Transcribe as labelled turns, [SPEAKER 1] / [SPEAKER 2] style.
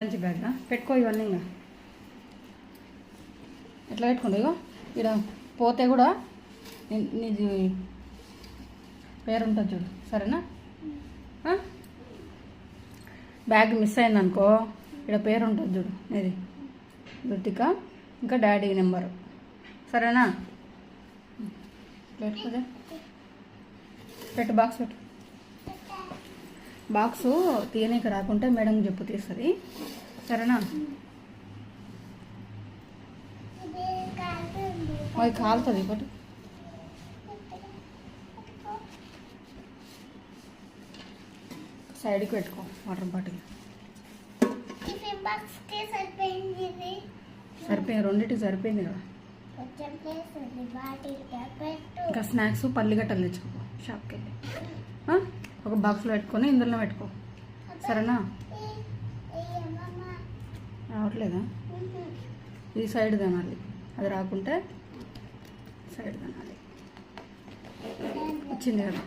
[SPEAKER 1] Lunch bag పెట్టుకో ఇవన్నీ ఇంకా ఎట్లా పెట్టుకోండి ఇగో ఇక్కడ పోతే కూడా నీది పేరు ఉంటుంది చూడు సరేనా. బ్యాగ్ మిస్ అయిందనుకో ఇక్కడ పేరు ఉంటుంది చూడు నీది రుతిక ఇంకా డాడీ నెంబరు సరేనా. పెట్టుకోదే పెట్టు బాక్స్ పెట్టు. బాక్సు తీయనీకి రాకుంటే మేడం చెప్పు తీస్తుంది సరేనా. అది కాలుతుంది ఒకటి సైడ్కి పెట్టుకో వాటర్ బాటిల్ సరిపోయింది రెండింటికి సరిపోయింది కదా. ఇంకా స్నాక్స్ పల్లిగట్టలు తెచ్చుకో షాప్కి వెళ్ళి ఒక బాక్స్లో పెట్టుకొని ఇందులో పెట్టుకో సరేనా. రావట్లేదా ఈ సైడ్ తినాలి అది రాకుంటే సైడ్ తినాలి వచ్చింది కదా.